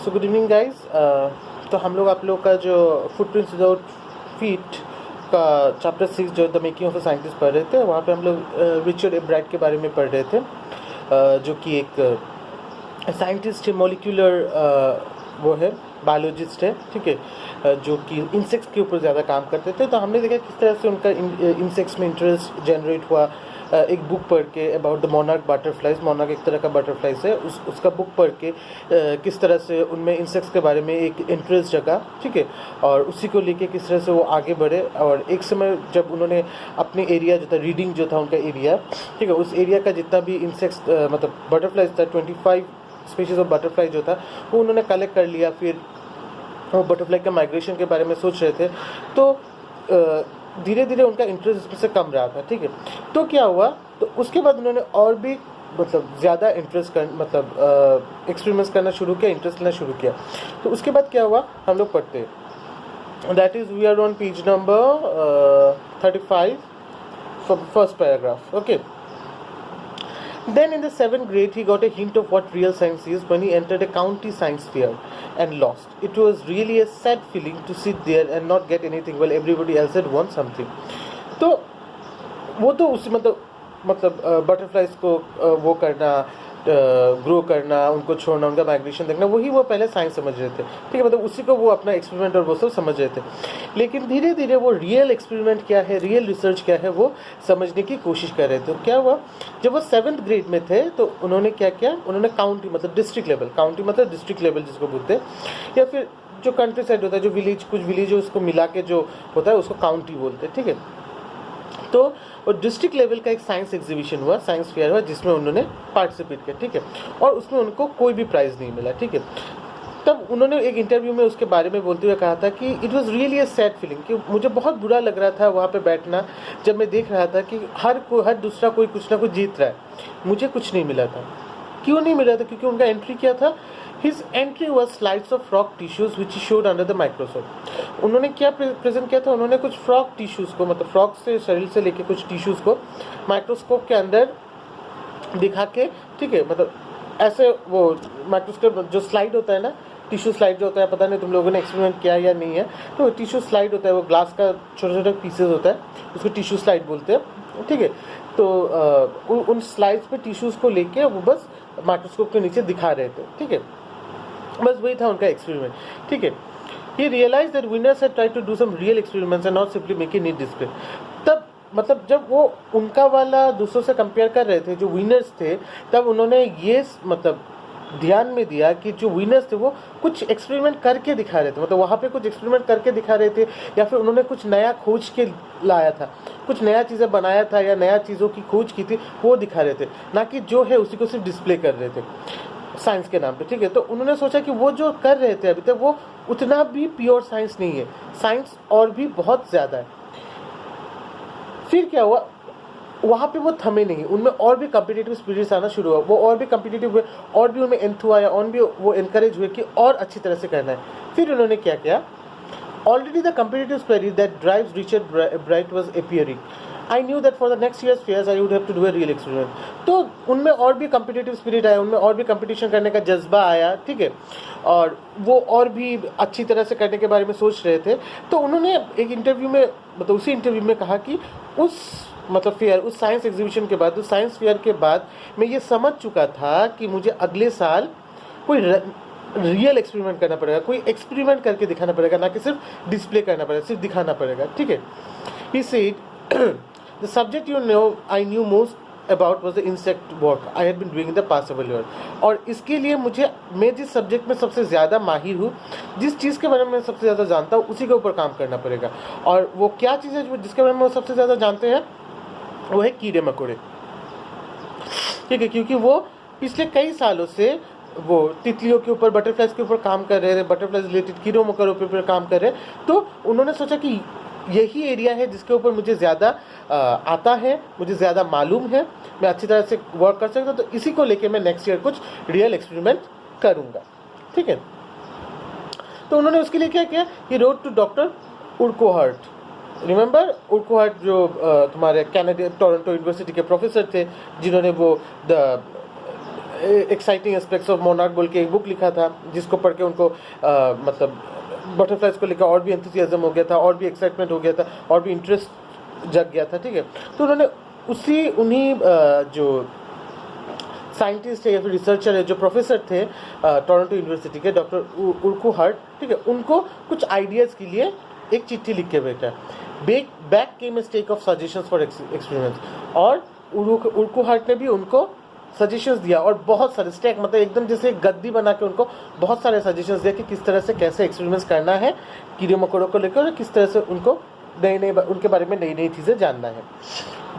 So good evening guys. तो हम लोग आप लोग का जो फुटप्रिंट्स विदाउट फीट का चैप्टर 6 जो the making of a scientist पढ़ रहे थे, वहाँ पे हम लोग रिचर्ड एब्राइट के बारे में पढ़ रहे थे, जो कि एक साइंटिस्ट है, मॉलिक्यूलर वो है, बायोलॉजिस्ट है, ठीक है, जो कि इंसेक्ट्स के ऊपर ज़्यादा काम करते थे। तो हमने देखा किस तरह से उनका इंसेक्ट्स में इंटरेस्ट जनरेट हुआ। एक बुक पढ़ के about the monarch butterflies, monarch एक तरह का बटरफ्लाइज है, उसका बुक पढ़ के किस तरह से उनमें इंसेक्ट्स के बारे में एक इंटरेस्ट जगा, ठीक है, और उसी को लेके किस तरह से वो आगे बढ़े। और एक समय जब उन्होंने अपने एरिया जो था, रीडिंग जो था उनका एरिया, ठीक है, उस एरिया का जितना भी इंसेक्ट्स मतलब बटरफ्लाइज था, 25 स्पीशीज़ ऑफ बटरफ्लाई जो था वो उन्होंने कलेक्ट कर लिया। फिर वो बटरफ्लाई के माइग्रेशन के बारे में सोच रहे थे, तो धीरे धीरे उनका इंटरेस्ट इसमें से कम रहा था, ठीक है। तो क्या हुआ, तो उसके बाद उन्होंने और भी मतलब ज़्यादा इंटरेस्ट एक्सपेरिमेंट्स करना शुरू किया, इंटरेस्ट लेना शुरू किया। तो उसके बाद क्या हुआ, हम लोग पढ़ते हैं, that is we are on page number 35 first paragraph, okay. Then in the 7th grade, he got a hint of what real science is when he entered a county science fair and lost. It was really a sad feeling to sit there and not get anything while everybody else had won something. तो वो तो उस मतलब butterflies को वो करना, grow करना, उनको छोड़ना, उनका माइग्रेशन देखना, वही वो पहले साइंस समझ रहे थे, ठीक है, मतलब उसी को वो अपना एक्सपेरिमेंट और वो सब समझ रहे थे। लेकिन धीरे धीरे वो रियल एक्सपेरिमेंट क्या है, रियल रिसर्च क्या है, वो समझने की कोशिश कर रहे थे। क्या हुआ, जब वो 7th ग्रेड में थे तो उन्होंने क्या किया, उन्होंने काउंटी मतलब डिस्ट्रिक्ट लेवल, काउंटी मतलब डिस्ट्रिक्ट लेवल जिसको बोलते हैं, या फिर जो कंट्री साइड होता है, जो विलेज, कुछ विलेज उसको मिला के जो होता है उसको काउंटी बोलते हैं, ठीक है। तो और डिस्ट्रिक्ट लेवल का एक साइंस एग्जीबिशन हुआ, साइंस फेयर हुआ, जिसमें उन्होंने पार्टिसिपेट किया, ठीक है, और उसमें उनको कोई भी प्राइज़ नहीं मिला, ठीक है। तब उन्होंने एक इंटरव्यू में उसके बारे में बोलते हुए कहा था कि it was really a sad feeling, कि मुझे बहुत बुरा लग रहा था वहाँ पे बैठना, जब मैं देख रहा था कि हर दूसरा कोई कुछ ना कुछ जीत रहा है, मुझे कुछ नहीं मिला था। क्यों नहीं मिला था, क्योंकि उनका एंट्री क्या था, his entry was slides of frog tissues which he showed under the microscope. उन्होंने क्या प्रेजेंट किया था, उन्होंने कुछ फ्रॉग टिश्यूज़ को, मतलब फ्रॉग से शरीर से लेके कुछ टिश्यूज़ को माइक्रोस्कोप के अंदर दिखा के, ठीक है, मतलब ऐसे वो माइक्रोस्कोप जो स्लाइड होता है ना, टिश्यू स्लाइड जो होता है, पता नहीं तुम लोगों ने एक्सपेरिमेंट किया या नहीं है, तो टिश्यू स्लाइड होता है, वो ग्लास का छोटा छोटा पीसेज होता है, उसको टिश्यू स्लाइड बोलते हैं, ठीक है। तो उन स्लाइड्स पे टिश्यूज़ को लेके वो बस माइक्रोस्कोप के नीचे दिखा रहे थे, ठीक है, बस वही था उनका एक्सपेरिमेंट, ठीक है। He realized that winners had tried to do some real experiments and not simply make a neat display. तब मतलब जब वो उनका वाला दूसरों से कंपेयर कर रहे थे, जो विनर्स थे, तब उन्होंने ये मतलब ध्यान में दिया कि जो विनर्स थे वो कुछ एक्सपेरिमेंट करके दिखा रहे थे, मतलब वहाँ पे कुछ एक्सपेरिमेंट करके दिखा रहे थे, या फिर उन्होंने कुछ नया खोज के लाया था, कुछ नया चीज़ें बनाया था या नया चीज़ों की खोज की थी, वो दिखा रहे थे, ना कि जो है उसी को सिर्फ डिस्प्ले कर रहे थे साइंस के नाम पे, ठीक है। तो उन्होंने सोचा कि वो जो कर रहे थे अभी तक वो उतना भी प्योर साइंस नहीं है, साइंस और भी बहुत ज़्यादा है। फिर क्या हुआ, वहाँ पे वो थमे नहीं, उनमें और भी कॉम्पिटिटिव स्पिरिट्स आना शुरू हुआ, वो और भी कॉम्पिटिटिव हुए, और भी उनमें एंथु आया, और भी वो इनकरेज हुए कि और अच्छी तरह से करना है। फिर उन्होंने क्या किया, already the competitive spirit that drives Richard Ebright was appearing. I knew that for the next years fairs I would have to do a real experiment. तो उनमें और भी कॉम्पिटिटिव स्पिरिट आया, उनमें और भी कंपटीशन करने का जज्बा आया, ठीक है, और वो और भी अच्छी तरह से करने के बारे में सोच रहे थे। तो उन्होंने एक इंटरव्यू में, मतलब उसी इंटरव्यू में कहा कि उस मतलब फेयर, उस साइंस एग्जीबिशन के बाद, उस साइंस फेयर के बाद मैं ये समझ चुका था कि मुझे अगले साल कोई रियल एक्सपेरिमेंट करना पड़ेगा, कोई एक्सपेरिमेंट करके दिखाना पड़ेगा, ना कि सिर्फ डिस्प्ले करना पड़ेगा, सिर्फ दिखाना पड़ेगा, ठीक है। He said the subject I knew most about was the insect work I had been doing in the past several years. और इसके लिए मैं जिस सब्जेक्ट में सबसे ज़्यादा माहिर हूँ, जिस चीज़ के बारे में मैं सबसे ज़्यादा जानता हूँ, उसी के ऊपर काम करना पड़ेगा। और वो क्या चीज़ है जिसके बारे में वो सबसे ज़्यादा जानते हैं, वो है कीड़े मकोड़े, ठीक है, क्योंकि वो पिछले कई सालों से वो तितलियों के ऊपर, बटरफ्लाइज के ऊपर काम कर रहे थे, बटरफ्लाइज रिलेटेड कीड़ों मकोड़ों के ऊपर काम कर रहे हैं। तो उन्होंने सोचा कि यही एरिया है जिसके ऊपर मुझे ज़्यादा आता है, मुझे ज़्यादा मालूम है, मैं अच्छी तरह से वर्क कर सकता हूँ, तो इसी को लेके मैं नेक्स्ट ईयर कुछ रियल एक्सपेरिमेंट करूँगा, ठीक है। तो उन्होंने उसके लिए क्या किया, he wrote to doctor Urquhart, remember Urquhart जो तुम्हारे कनाडा टोरंटो यूनिवर्सिटी के प्रोफेसर थे, जिन्होंने वो the exciting aspects of monarch बोल के एक बुक लिखा था, जिसको पढ़ के उनको मतलब बटरफ्लाइज को लेकर और भी एंथुसियाज्म हो गया था, और भी एक्साइटमेंट हो गया था, और भी इंटरेस्ट जग गया था, ठीक है। तो उन्होंने उन्हीं जो साइंटिस्ट है या फिर रिसर्चर है, जो प्रोफेसर थे टोरंटो यूनिवर्सिटी के, डॉक्टर उर्कुहार्ट, ठीक है, उनको कुछ आइडियाज़ के लिए एक चिट्ठी लिख के भेजा। Back came a stack of suggestions for experiments, और उर्कुहार्ट ने भी उनको सजेशंस दिया, और बहुत सारे स्टैक मतलब एकदम जैसे एक गद्दी बना के उनको बहुत सारे सजेशंस दिया कि किस तरह से कैसे एक्सपेरिमेंट्स करना है कीड़े मकोड़ों को लेकर, और किस तरह से उनको उनके बारे में नई नई चीज़ें जानना है।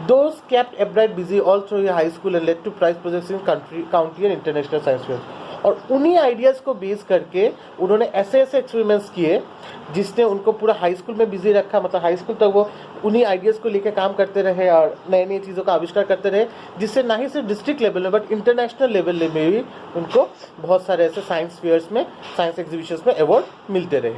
Those kept Ebright busy all through high school and led to prize projects in county and international science fairs. और उन्हीं आइडियाज़ को बेस करके उन्होंने ऐसे ऐसे एक्सपेरिमेंट्स किए जिसने उनको पूरा हाई स्कूल में बिजी रखा। मतलब हाई स्कूल तक वो उन्हीं आइडियाज़ को लेकर काम करते रहे और नई नई चीज़ों का आविष्कार करते रहे, जिससे ना ही सिर्फ डिस्ट्रिक्ट लेवल में बट इंटरनेशनल लेवल में भी उनको बहुत सारे ऐसे साइंस फेयर्स में, साइंस एग्जीबिशंस में अवार्ड मिलते रहे।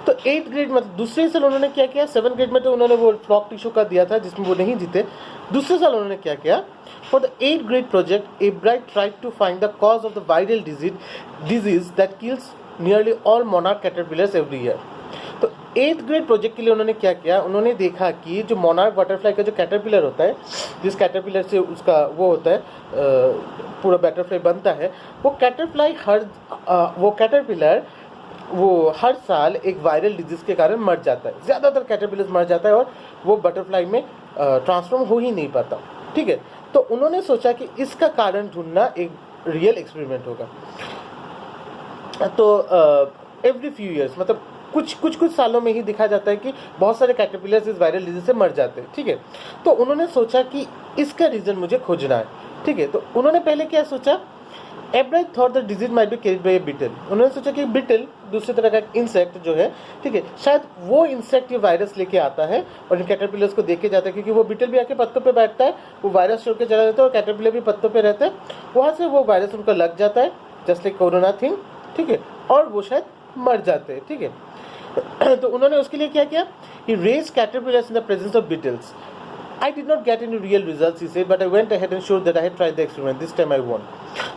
तो 8th ग्रेड मतलब दूसरे साल उन्होंने क्या किया, 7th ग्रेड में तो उन्होंने वो फ्लॉक टिश्यू का दिया था जिसमें वो नहीं जीते। दूसरे साल उन्होंने क्या किया, for the 8th grade project Ebright tried to find the cause of the viral disease that kills nearly all monarch caterpillars every year. तो 8th ग्रेड प्रोजेक्ट के लिए उन्होंने क्या किया, उन्होंने देखा कि जो मोनार्क बटरफ्लाई का जो कैटरपिलर होता है, जिस कैटरपिलर से उसका वो होता है पूरा बटरफ्लाई बनता है, वो कैटरपिलर हर साल एक वायरल डिजीज़ के कारण मर जाता है। ज़्यादातर कैटरपिलर्स मर जाता है और वो बटरफ्लाई में ट्रांसफॉर्म हो ही नहीं पाता, ठीक है। तो उन्होंने सोचा कि इसका कारण ढूंढना एक रियल एक्सपेरिमेंट होगा। तो एवरी फ्यू ईयर्स मतलब कुछ सालों में ही देखा जाता है कि बहुत सारे कैटरपिलर्स इस वायरल डिजीज से मर जाते हैं, ठीक है। तो उन्होंने सोचा कि इसका रीज़न मुझे खोजना है, ठीक है। तो उन्होंने पहले क्या सोचा, Ebright thought the disease might be carried by a beetle. उन्होंने सोचा कि बीटल दूसरी तरह का इंसेक्ट जो है, ठीक है, शायद वो इंसेक्ट ये वायरस लेके आता है और इन कैटरपिलर्स को देखे जाता है, क्योंकि वो बीटल भी आके पत्तों पे बैठता है, वो वायरस छोड़ के चला जाता है और कैटरपिलर भी पत्तों पे रहते हैं, वहाँ से वो वायरस उनको लग जाता है जस्ट लाइक कोरोना थिंग, ठीक है, और वो शायद मर जाते हैं, ठीक है। तो उन्होंने उसके लिए क्या किया, he raised caterpillars in the presence of beetles. I did not get any real results, he said, but I went ahead and showed that I had tried the experiment. This time I won.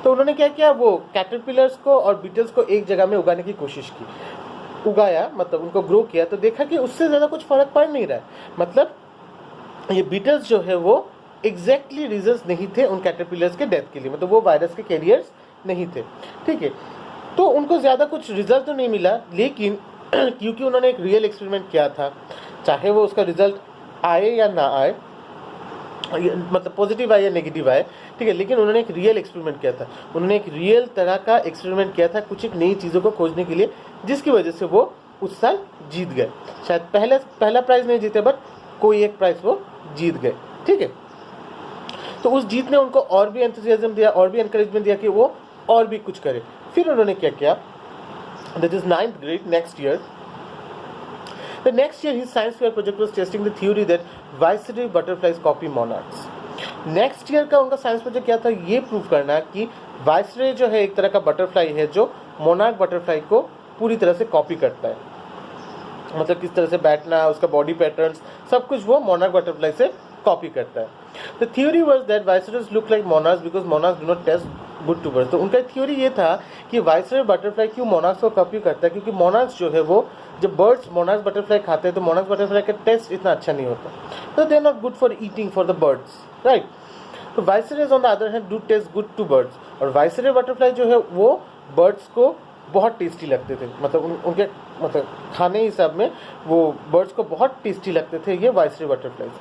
तो उन्होंने क्या किया, वो caterpillars को और Beatles को एक जगह में उगाने की कोशिश की, उगाया मतलब उनको ग्रो किया, तो देखा कि उससे ज़्यादा कुछ फ़र्क पड़ नहीं रहा है। मतलब ये बीटल्स जो है वो एग्जैक्टली रीजंस नहीं थे उन कैटरपिलर्स के डेथ के लिए, मतलब वो वायरस के कैरियर्स नहीं थे, ठीक है। तो उनको ज़्यादा कुछ रिजल्ट तो नहीं मिला, लेकिन क्योंकि उन्होंने एक रियल एक्सपेरिमेंट किया था, चाहे वो उसका रिजल्ट आए या ना आए, मतलब पॉजिटिव आए या नेगेटिव आए, ठीक है, लेकिन उन्होंने एक रियल एक्सपेरिमेंट किया था। उन्होंने एक रियल तरह का एक्सपेरिमेंट किया था कुछ एक नई चीज़ों को खोजने के लिए, जिसकी वजह से वो उस साल जीत गए। शायद पहला प्राइज़ नहीं जीते, बट कोई एक प्राइज़ वो जीत गए, ठीक है। तो उस जीत ने उनको और भी एंथुसियाज्म दिया, और भी एनकरेजमेंट दिया कि वो और भी कुछ करे। फिर उन्होंने क्या किया, that is 9th grade, next year. The next year his science fair project was testing the theory that viceroy butterflies copy monarchs. Next year का उनका साइंस प्रोजेक्ट क्या था, ये प्रूव करना कि वाइसरॉय जो है एक तरह का बटरफ्लाई है जो मोनार्क बटरफ्लाई को पूरी तरह से कॉपी करता है, मतलब किस तरह से बैठना, उसका बॉडी पैटर्न्स, सब कुछ वो मोनार्क बटरफ्लाई से कॉपी करता है। The theory was that viceroys look like monarchs because monarchs do not taste good to birds. तो उनका थ्योरी ये था कि वाइसरॉय बटरफ्लाई क्यों मोनार्क्स को कॉपी करता है, क्योंकि मोनार्क्स जो है वो जब बर्ड्स मोनार्क्स बटरफ्लाई खाते हैं तो मोनार्क्स बटरफ्लाई का टेस्ट इतना अच्छा नहीं होता, तो they are not good for eating for the birds, right. तो viceroys on the other hand do taste good to birds, और वाइसरॉय बटरफ्लाई जो है वो बर्ड्स को बहुत टेस्टी लगते थे, मतलब उनके मतलब खाने हिसाब में वो बर्ड्स को बहुत टेस्टी लगते थे ये वाइसरॉय बटरफ्लाईज।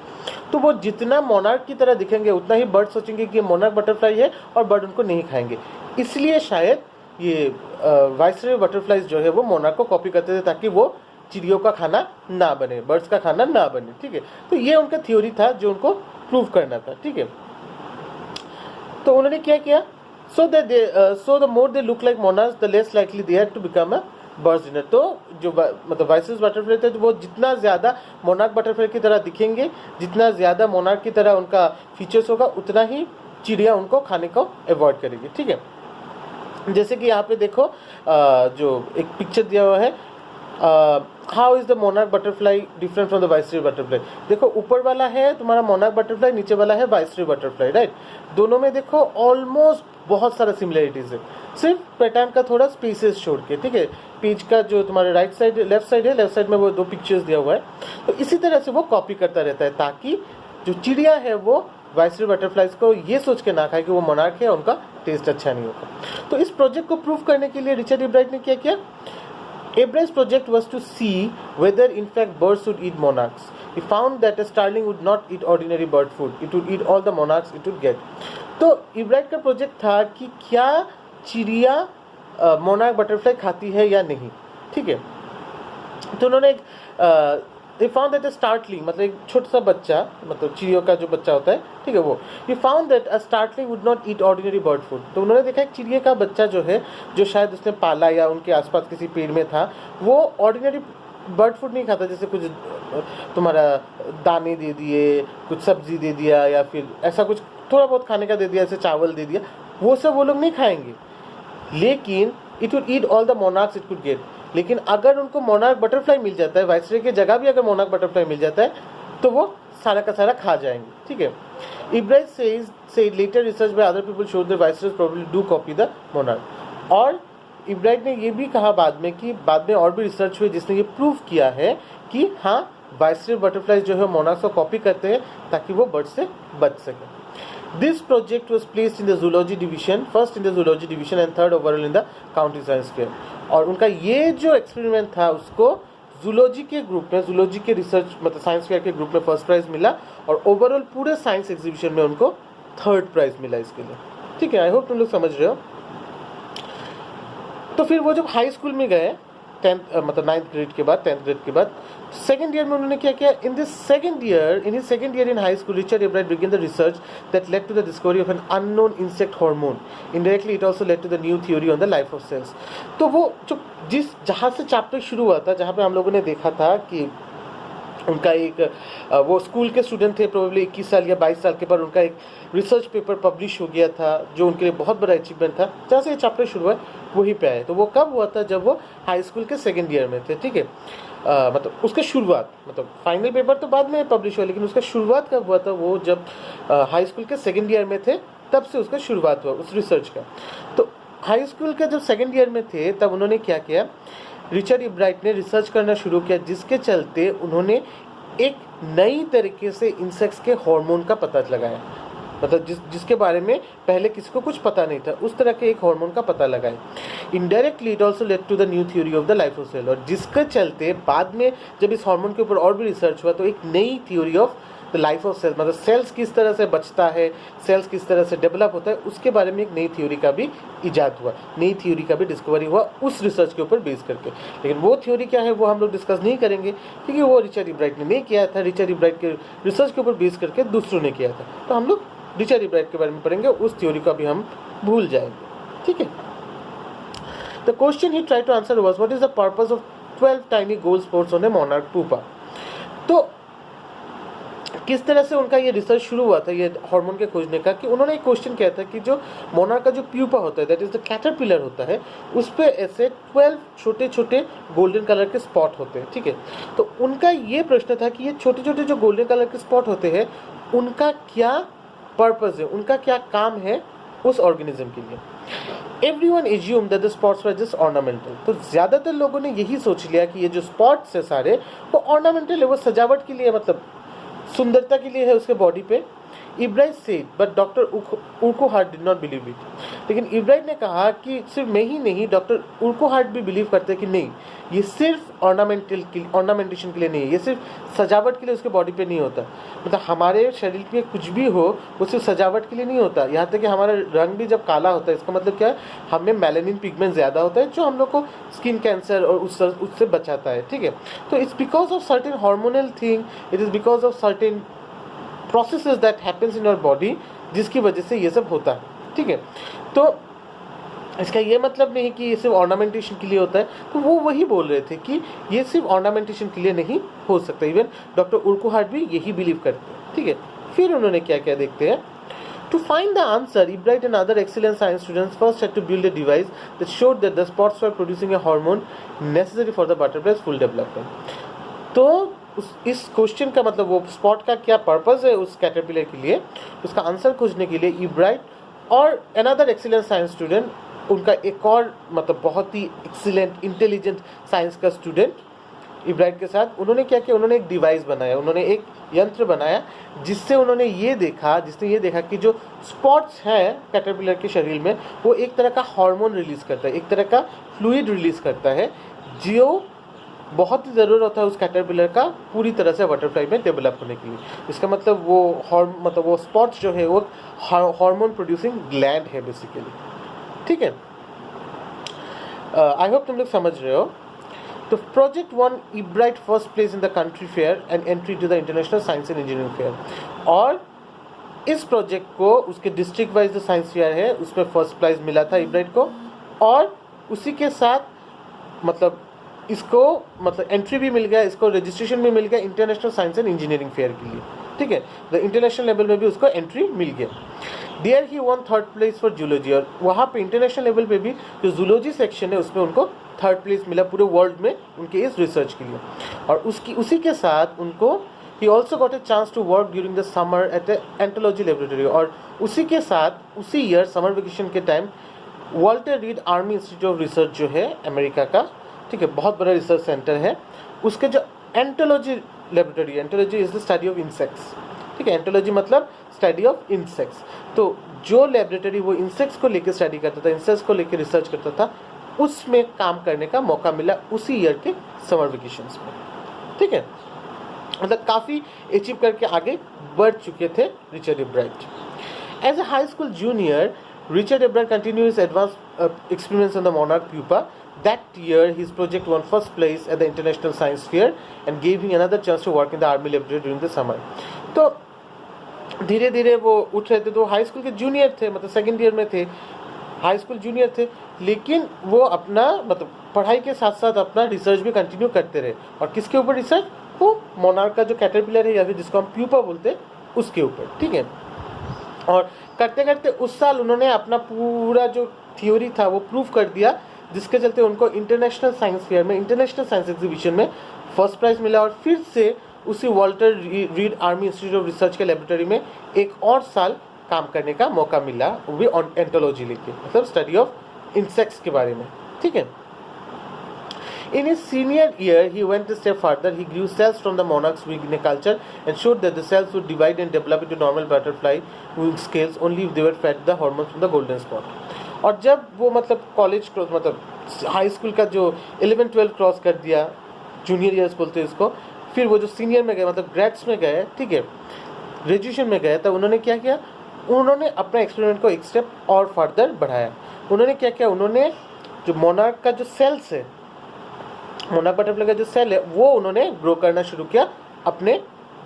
तो वो जितना मोनार्क की तरह दिखेंगे उतना ही बर्ड सोचेंगे कि ये मोनार्क बटरफ्लाई है और बर्ड उनको नहीं खाएंगे, इसलिए शायद ये वाइसरॉय बटरफ्लाईज जो है वो मोनार्क को कॉपी करते थे ताकि वो चिड़ियों का खाना ना बने, बर्ड्स का खाना ना बने, ठीक है। तो ये उनका थ्योरी था जो उनको प्रूव करना था, ठीक है। तो उन्होंने क्या किया, so the more they look like monarchs, the less likely they are to become a birds dinner। तो जो मतलब वाइसरॉय बटरफ्लाई थे तो वो जितना ज़्यादा मोनार्क बटरफ्लाई की तरह दिखेंगे, जितना ज़्यादा मोनार्क की तरह उनका फीचर्स होगा, उतना ही चिड़िया उनको खाने को अवॉइड करेगी, ठीक है। जैसे कि यहाँ पे देखो जो एक पिक्चर दिया हुआ है, how is the monarch butterfly different from the viceroy butterfly. देखो ऊपर वाला है तुम्हारा मोनार्क बटरफ्लाई, नीचे वाला है वाइसरॉय बटरफ्लाई, राइट। दोनों में देखो ऑलमोस्ट बहुत सारा सिमिलरिटीज है, सिर्फ पैटर्न का थोड़ा स्पेसेस छोड़ के, ठीक है। पेज का जो तुम्हारे राइट साइड लेफ्ट साइड है, लेफ्ट साइड में वो 2 पिक्चर्स दिया हुआ है, तो इसी तरह से वो कॉपी करता रहता है ताकि जो चिड़िया है वो वाइसरॉय बटरफ्लाइज को ये सोच के ना खाए कि वो मोनार्क है, उनका टेस्ट अच्छा नहीं होगा। तो इस प्रोजेक्ट को प्रूव करने के लिए रिचर्ड एब्राइट ने क्या किया, Abrams' project was to see whether in fact birds would eat monarchs. He found that a starling would not eat ordinary bird food. It would eat all the monarchs it would get. तो एब्राइट का project था कि क्या चिड़िया monarch butterfly खाती है या नहीं, ठीक है। तो उन्होंने एक they found that a starling, मतलब एक छोटा सा बच्चा, मतलब चिड़ियों का जो बच्चा होता है, ठीक है, वो he found that a starling would not eat ordinary bird food। तो उन्होंने देखा एक चिड़िया का बच्चा जो है, जो शायद उसने पाला या उनके आसपास किसी पेड़ में था, वो ऑर्डिनरी बर्ड फूड नहीं खाता, जैसे कुछ तुम्हारा दाने दे दिए, कुछ सब्जी दे दिया, या फिर ऐसा कुछ थोड़ा बहुत खाने का दे दिया, जैसे चावल दे दिया, वो सब वो लोग नहीं खाएंगे। लेकिन it would eat all the monarchs it could get. लेकिन अगर उनको मोनार्क बटरफ्लाई मिल जाता है, वाइसरॉय की जगह भी अगर मोनार्क बटरफ्लाई मिल जाता है, तो वो सारा का सारा खा जाएंगे, ठीक है। एब्राइट said later research by other people showed that viceroys probably do copy the monarch। और एब्राइट ने ये भी कहा बाद में कि बाद में और भी रिसर्च हुई जिसने ये प्रूव किया है कि हाँ वाइसरॉय बटरफ्लाई जो है मोनार्क्स को कॉपी करते हैं ताकि वो बर्ड से बच सके। This project was placed in the zoology division, first in the zoology division and third overall in the county science fair। और उनका ये जो एक्सपेरिमेंट था उसको जूलॉजी के ग्रुप में, जूलॉजी के रिसर्च मतलब साइंस फेयर के ग्रुप में फर्स्ट प्राइज मिला, और ओवरऑल पूरे साइंस एग्जीबिशन में उनको 3rd प्राइज मिला इसके लिए, ठीक है। आई होप तुम लोग समझ रहे हो। तो फिर वो जब हाई स्कूल में गए 10th मतलब 9th ग्रेड के बाद, 10th ग्रेड के बाद, सेकेंड ईयर में उन्होंने क्या किया, in his second year in high school Richard Ebright began the research that led to the discovery of an unknown insect hormone. Indirectly it also led to the new theory on the life of cells. तो वो जो जहाँ से chapter शुरू हुआ था, जहाँ पे हम लोगों ने देखा था कि उनका एक वो स्कूल के स्टूडेंट थे, प्रोबेबली 21 साल या 22 साल के बाद उनका एक रिसर्च पेपर पब्लिश हो गया था जो उनके लिए बहुत बड़ा अचीवमेंट था, जहाँ से ये चैप्टर शुरू हुआ वहीं पे आए। तो वो कब हुआ था, जब वो हाई स्कूल के सेकेंड ईयर में थे, ठीक है। मतलब उसका शुरुआत, मतलब फाइनल पेपर तो बाद में पब्लिश हुआ, लेकिन उसका शुरुआत कब हुआ था, वो जब हाई स्कूल के सेकेंड ईयर में थे, तब से उसका शुरुआत हुआ उस रिसर्च का। तो हाई स्कूल के जब सेकेंड ईयर में थे तब उन्होंने क्या किया, रिचर्ड एब्राइट ने रिसर्च करना शुरू किया, जिसके चलते उन्होंने एक नई तरीके से इंसेक्ट्स के हार्मोन का पता लगाया, मतलब जिसके बारे में पहले किसी को कुछ पता नहीं था, उस तरह के एक हार्मोन का पता लगाया। Indirectly it also led to the new theory of the life of cell, और जिसके चलते बाद में जब इस हार्मोन के ऊपर और भी रिसर्च हुआ तो एक नई theory of the life of cells, मतलब सेल्स किस तरह से बचता है, सेल्स किस तरह से डेवलप होता है, उसके बारे में एक नई थ्योरी का भी इजाद हुआ, नई थ्योरी का भी डिस्कवरी हुआ उस रिसर्च के ऊपर बेस करके। लेकिन वो थ्योरी क्या है वो हम लोग डिस्कस नहीं करेंगे, क्योंकि वो रिचर्ड एब्राइट ने नहीं किया था, रिचर्ड एब्राइट के रिसर्च के ऊपर बेस करके दूसरों ने किया था। तो हम लोग रिचर्ड एब्राइट के बारे में पढ़ेंगे, उस थ्योरी का भी हम भूल जाएंगे, ठीक है। The question he tried to answer was what is the purpose of 12 tiny gold spots on a monarch pupa. तो किस तरह से उनका ये रिसर्च शुरू हुआ था ये हार्मोन के खोजने का, कि उन्होंने एक क्वेश्चन किया था कि जो मोनार्क का जो प्यूपा होता है, दैट इज द कैटरपिलर होता है, उस पे ऐसे 12 छोटे छोटे गोल्डन कलर के स्पॉट होते हैं, ठीक है। तो उनका ये प्रश्न था कि ये छोटे छोटे जो गोल्डन कलर के स्पॉट होते हैं उनका क्या पर्पस है, उनका क्या काम है उस ऑर्गेनिज्म के लिए। Everyone assume that the spots were just ornamental. तो ज़्यादातर लोगों ने यही सोच लिया कि ये जो स्पॉट्स है सारे वो ऑर्नामेंटल है, वो सजावट के लिए, मतलब सुंदरता के लिए है उसके बॉडी पे। Ebright said but doctor Urquhart did not believe it. लेकिन एब्राइट ने कहा कि सिर्फ मैं ही नहीं, डॉक्टर उर्कुहार्ट भी बिलीव करते हैं कि नहीं, ये सिर्फ ऑर्नामेंटेशन के लिए नहीं है, ये सिर्फ सजावट के लिए उसके बॉडी पे नहीं होता। मतलब हमारे शरीर में कुछ भी हो वो सिर्फ सजावट के लिए नहीं होता, यहाँ तक कि हमारा रंग भी जब काला होता है इसका मतलब क्या है, हमें मेलानिन पिगमेंट ज़्यादा होता है जो हम लोग को स्किन कैंसर और उससे बचाता है, ठीक है। तो it's because of certain hormonal thing, it is because of certain processes that happens in your body, जिसकी वजह से ये सब होता है, ठीक है। तो इसका ये मतलब नहीं कि ये सिर्फ ऑर्नामेंटेशन के लिए होता है, तो वो वही बोल रहे थे कि ये सिर्फ ऑर्नामेंटेशन के लिए नहीं हो सकता। इवन डॉक्टर उर्कुहार्ट भी यही बिलीव करते हैं, ठीक है। फिर उन्होंने क्या क्या देखते हैं, To find the answer, Ebright and other excellent science students first had to build a device that showed that the spots were producing a hormone necessary for the butterfly's full development. तो इस question का मतलब वो spot का क्या purpose है उस caterpillar के लिए, उसका आंसर खोजने के लिए इब्राइट और अनदर एक्सीलेंट साइंस स्टूडेंट, उनका एक और मतलब बहुत ही एक्सीलेंट इंटेलिजेंट साइंस का स्टूडेंट इब्राइट के साथ उन्होंने क्या किया, उन्होंने एक डिवाइस बनाया, उन्होंने एक यंत्र बनाया जिससे उन्होंने जिसने ये देखा कि जो स्पॉट्स हैं कैटरपिलर के शरीर में वो एक तरह का हार्मोन रिलीज़ करता है, एक तरह का फ्लूइड रिलीज़ करता है जो बहुत ही ज़रूरत होता है उस कैटरपिलर का पूरी तरह से बटरफ्लाई में डेवलप होने के लिए। इसका मतलब वो स्पॉट्स जो है वो हार्मोन प्रोड्यूसिंग ग्लैंड है बेसिकली, ठीक है। आई होप तुम लोग समझ रहे हो। तो project won Ebright first place in the country fair and entry to the international science and engineering fair, और इस प्रोजेक्ट को उसके डिस्ट्रिक्ट वाइज जो साइंस फेयर है उसमें फर्स्ट प्राइज़ मिला था इब्राइट को, और उसी के साथ मतलब इसको मतलब एंट्री भी मिल गया, इसको रजिस्ट्रेशन भी मिल गया international science and engineering fair के लिए, ठीक है। द इंटरनेशनल लेवल में भी उसको एंट्री मिल गया। There he won third place for zoology, और वहाँ पे इंटरनेशनल लेवल पे भी जो जूलॉजी सेक्शन है उसमें उनको थर्ड प्लेस मिला पूरे वर्ल्ड में उनके इस रिसर्च के लिए। और उसी के साथ उनको he also got a chance to work during the summer at a entomology laboratory, और उसी के साथ उसी ईयर समर वेकेशन के time Walter Reed Army Institute of Research जो है अमेरिका का, ठीक है, बहुत बड़ा रिसर्च सेंटर है, उसके जो entomology laboratory, entomology is the study of insects, ठीक है, एंटोलॉजी मतलब स्टडी ऑफ इंसेक्ट्स। तो जो लेबोरेटरी वो इंसेक्ट्स को लेकर स्टडी करता था, इंसेक्ट्स को लेकर रिसर्च करता था, उसमें काम करने का मौका मिला उसी ईयर के समर वेकेशंस में, ठीक है। मतलब काफ़ी अचीव करके आगे बढ़ चुके थे Richard Ebright. As a high school junior, Richard Ebright continued his advanced experiments on the monarch pupa. That year, his project won first place at the International Science Fair and gave him another chance to work in the Army Laboratory during the summer. तो धीरे धीरे वो उठ रहे थे, तो high school के junior थे, मतलब सेकेंड ईयर में थे, हाई स्कूल जूनियर थे, लेकिन वो अपना मतलब पढ़ाई के साथ साथ अपना रिसर्च भी कंटिन्यू करते रहे। और किसके ऊपर रिसर्च? वो मोनार्क का जो कैटरपिलर है या फिर जिसको हम प्यूपा बोलते हैं उसके ऊपर, ठीक है। और करते करते उस साल उन्होंने अपना पूरा जो थ्योरी था वो प्रूव कर दिया, जिसके चलते उनको इंटरनेशनल साइंस फेयर में, इंटरनेशनल साइंस एग्जीबिशन में फर्स्ट प्राइज़ मिला। और फिर से उसी Walter Reed Army Institute of research के लेबोरेटरी में एक और साल काम करने का मौका मिला, वो भी एंटोलॉजी लेके, मतलब स्टडी ऑफ इंसेक्ट्स के बारे में, ठीक है। In his senior year, he went a step further. He grew cells from the monarch's wing in a culture and showed that the cells would divide and develop into normal butterfly wing scales only if they were fed the hormones from the golden spot. और जब वो मतलब college cross मतलब high school का जो 11-12 cross कर दिया, junior years बोलते हैं इसको, फिर वो जो सीनियर में गए मतलब ग्रेड्स में गए, ठीक है, ग्रेजुएशन में गए, तब उन्होंने क्या किया, उन्होंने अपना एक्सपेरिमेंट को एक स्टेप और फर्दर बढ़ाया। उन्होंने क्या किया, उन्होंने जो मोनार्क का जो सेल्स है, मोनार्क बटरफ्लाई का जो सेल है वो उन्होंने ग्रो करना शुरू किया अपने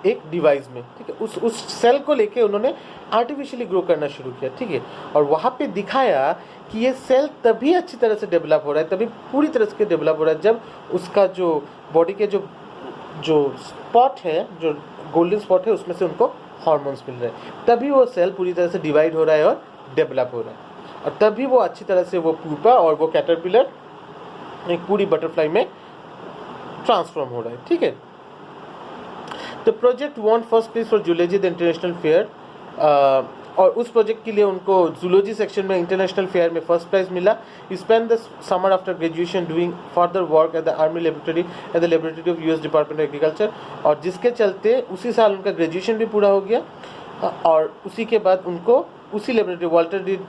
एक डिवाइस में, ठीक है। उस सेल को लेके उन्होंने आर्टिफिशियली ग्रो करना शुरू किया, ठीक है। और वहाँ पे दिखाया कि ये सेल तभी अच्छी तरह से डेवलप हो रहा है, तभी पूरी तरह से डेवलप हो रहा है जब उसका जो बॉडी के जो स्पॉट है, जो गोल्डन स्पॉट है, उसमें से उनको हार्मोन्स मिल रहे हैं, तभी वो सेल पूरी तरह से डिवाइड हो रहा है और डेवलप हो रहा है, और तभी वो अच्छी तरह से वो प्यूपा और वो कैटरपिलर एक पूरी बटरफ्लाई में ट्रांसफॉर्म हो रहा है, ठीक है। The project won first place for zoology the international fair, और उस प्रोजेक्ट के लिए उनको जूलॉजी सेक्शन में इंटरनेशनल फेयर में फर्स्ट प्राइज मिला। He spend the summer after graduation doing further work at the army laboratory at the laboratory of US department of agriculture, और जिसके चलते उसी साल उनका ग्रेजुएशन भी पूरा हो गया, और उसी के बाद उनको उसी laboratory Walter Reed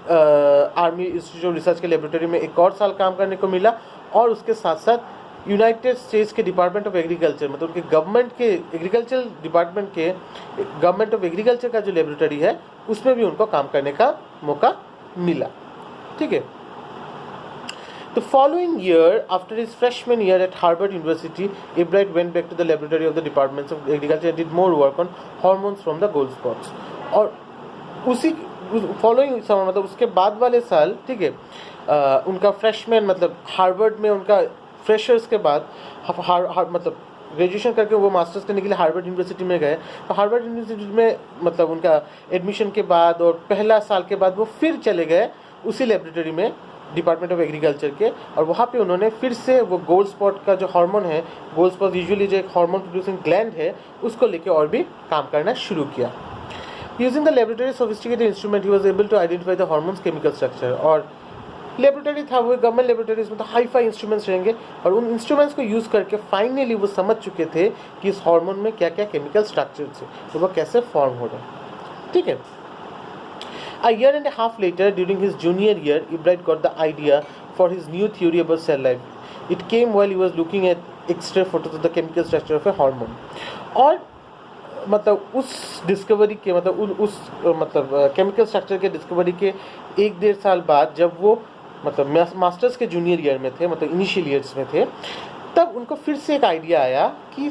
Army Institute of research के लेबोरेटरी में एक और साल काम करने को मिला। और उसके साथ साथ यूनाइटेड स्टेट्स के डिपार्टमेंट ऑफ एग्रीकल्चर, मतलब उनके गवर्नमेंट के एग्रीकल्चर डिपार्टमेंट के गवर्नमेंट ऑफ एग्रीकल्चर का जो लेबोरेटरी है उसमें भी उनको काम करने का मौका मिला, ठीक है। The following year, after his freshman year at Harvard University, Ebright went back to the laboratory of the departments of agriculture and did more work on hormones from the gold spots. और उसी following समय मतलब उसके बाद वाले साल, ठीक है, उनका फ्रेशमैन मतलब हार्वर्ड में उनका फ्रेशर्स के बाद मतलब ग्रेजुएशन करके वो मास्टर्स करने के लिए हार्वर्ड यूनिवर्सिटी में गए। तो हार्वर्ड यूनिवर्सिटी में मतलब उनका एडमिशन के बाद और पहला साल के बाद वो फिर चले गए उसी लेबोरेटरी में, डिपार्टमेंट ऑफ एग्रीकल्चर के, और वहाँ पे उन्होंने फिर से वो गोल्ड स्पॉट का जो हार्मोन है, गोल्ड स्पॉट यूजुअली जो एक हार्मोन प्रोड्यूसिंग ग्लैंड है, उसको लेके और भी काम करना शुरू किया। Using the laboratory sophisticated instrument he was able to identify the hormones chemical structure. और लेबोरेटरी था वो, गवर्नमेंट लेबोरेटरीज में तो हाई फाई इंस्ट्रूमेंट्स रहेंगे, और उन इंस्ट्रूमेंट्स को यूज़ करके फाइनली वो समझ चुके थे कि इस हार्मोन में क्या क्या केमिकल स्ट्रक्चर्स है, तो वो कैसे फॉर्म हो रहे हैं। ठीक है। A year and a half later, during his junior year, Ebright got the idea for his new theory about cell life. It came while he was looking at X-ray photos of the chemical structure of a hormone. और मतलब उस discovery के मतलब chemical structure के discovery के 1-1.5 साल बाद, जब वो मतलब मास्टर्स के जूनियर ईयर में थे, मतलब इनिशियल ईयर्स में थे, तब उनको फिर से एक आइडिया आया कि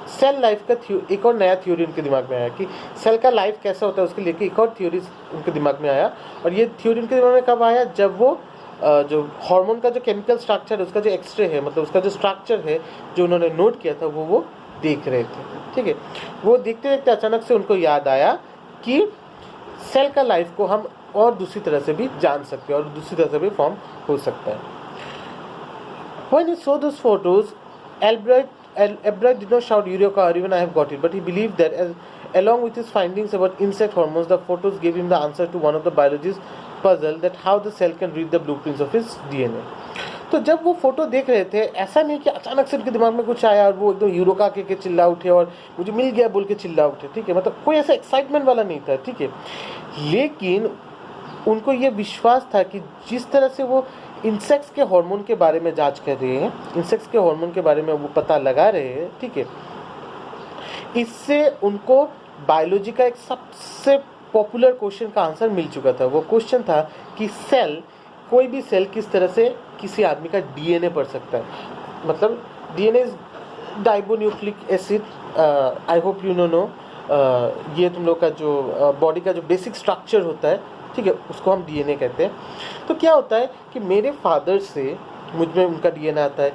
सेल लाइफ का एक और नया थ्योरी उनके दिमाग में आया कि सेल का लाइफ कैसा होता है, उसके लेके एक और थ्योरी उनके दिमाग में आया। और ये थ्योरी उनके दिमाग में कब आया? जब वो जो हार्मोन का जो केमिकल स्ट्रक्चर है, उसका जो एक्सरे है, मतलब उसका जो स्ट्रक्चर है जो उन्होंने नोट किया था, वो देख रहे थे। ठीक है। वो देखते देखते अचानक से उनको याद आया कि सेल का लाइफ को हम और दूसरी तरह से भी जान सकते हैं और दूसरी तरह से भी फॉर्म हो सकता है। When he saw those photos, Ebright did not shout Eureka or even I have got it, but he believed that along with his findings about insect hormones, the photos gave him the answer to one of the biologist's puzzle, that how the cell can read the blueprints of his DNA. तो जब वो photo देख रहे थे, ऐसा नहीं कि अचानक से उनके दिमाग में कुछ आया और वो एकदम यूरोका के चिल्ला उठे और मुझे मिल गया बोल के चिल्ला उठे। ठीक है, मतलब कोई ऐसा एक्साइटमेंट वाला नहीं था। ठीक है, लेकिन उनको ये विश्वास था कि जिस तरह से वो इंसेक्ट्स के हार्मोन के बारे में जांच कर रहे हैं, इंसेक्ट्स के हार्मोन के बारे में वो पता लगा रहे हैं, ठीक है, इससे उनको बायोलॉजी का एक सबसे पॉपुलर क्वेश्चन का आंसर मिल चुका था। वो क्वेश्चन था कि सेल, कोई भी सेल किस तरह से किसी आदमी का डीएनए पढ़ सकता है। मतलब DNA is dibonucleic acid, I hope you know. ये तुम लोग का जो बॉडी का जो बेसिक स्ट्रक्चर होता है, ठीक है, उसको हम डीएनए कहते हैं। तो क्या होता है कि मेरे फादर से मुझ में उनका डीएनए आता है,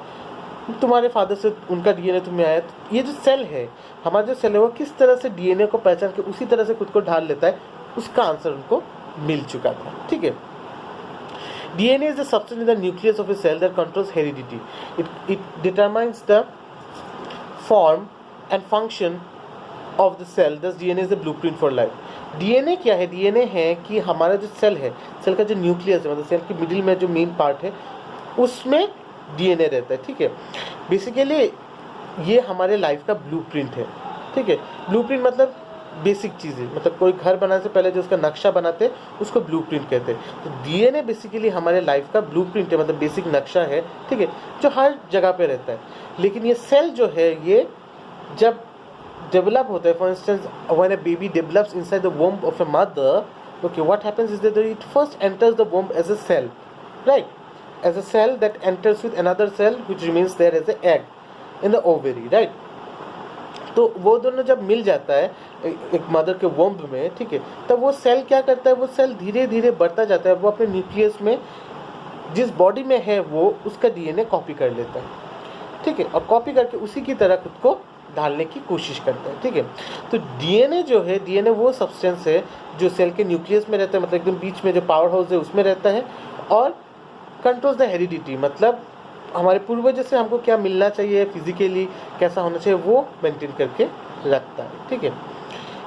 तुम्हारे फादर से उनका डीएनए तुम्हें आया। तो ये जो सेल है, हमारा जो सेल है, वो किस तरह से डीएनए को पहचान के उसी तरह से खुद को ढाल लेता है, उसका आंसर उनको मिल चुका था। ठीक है। DNA is the substance in the nucleus of a cell that controls heredity. It determines the form and function of the cell. Thus, DNA is the blueprint for life. DNA क्या है? DNA है कि हमारा जो cell है, cell का जो nucleus है, मतलब सेल के मिडिल में जो मेन पार्ट है, उसमें DNA रहता है। ठीक है, बेसिकली ये हमारे लाइफ का ब्लूप्रिंट है। ठीक है, ब्लूप्रिंट मतलब बेसिक चीज़ें, मतलब कोई घर बनाने से पहले जो उसका नक्शा बनाते हैं उसको ब्लूप्रिंट कहते हैं। तो डीएनए बेसिकली हमारे लाइफ का ब्लूप्रिंट है, मतलब बेसिक नक्शा है। ठीक है, जो हर जगह पे रहता है। लेकिन ये सेल जो है, ये जब डेवलप होता है, for instance when a baby develops inside the womb of a mother, okay, what happens is that it first enters the womb as a cell, right, as a cell that enters with another cell which remains there as an egg in the ovary, right. तो वो दोनों जब मिल जाता है एक mother के womb में, ठीक है, तब वो सेल क्या करता है, वो सेल धीरे धीरे बढ़ता जाता है। वो अपने न्यूक्लियस में जिस बॉडी में है वो उसका डीएनए कॉपी कर लेता है। ठीक है, और कॉपी करके उसी की तरह खुद को ढालने की कोशिश करता है। ठीक है, तो डीएनए जो है, डीएनए वो सब्सटेंस है जो सेल के न्यूक्लियस में रहता है, मतलब एकदम बीच में जो पावर हाउस है उसमें रहता है, और कंट्रोल्स द हेरिडिटी, मतलब हमारे पूर्वज से हमको क्या मिलना चाहिए, फिजिकली कैसा होना चाहिए, वो मेंटेन करके रखता है। ठीक है,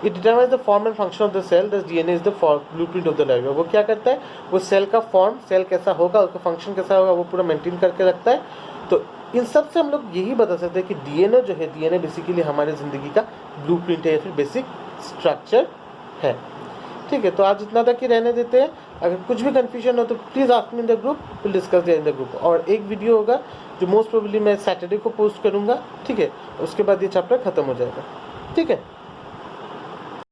it determines the form and function of the cell, this DNA is the blueprint of the life. वो क्या करता है, वो सेल का फॉर्म, सेल कैसा होगा, उसका फंक्शन कैसा होगा, वो पूरा मेंटेन करके रखता है। तो इन सब से हम लोग यही बता सकते हैं कि डीएनए जो है, डीएनए बेसिकली हमारे ज़िंदगी का ब्लूप्रिंट है या फिर बेसिक स्ट्रक्चर है। ठीक है, तो आज इतना तक ही रहने देते हैं। अगर कुछ भी कन्फ्यूजन हो तो please ask me in the group, will discuss there in the group. और एक वीडियो होगा जो मोस्ट प्रोबेबली मैं सैटरडे को पोस्ट करूँगा। ठीक है, उसके बाद ये चैप्टर ख़त्म हो जाएगा। ठीक है।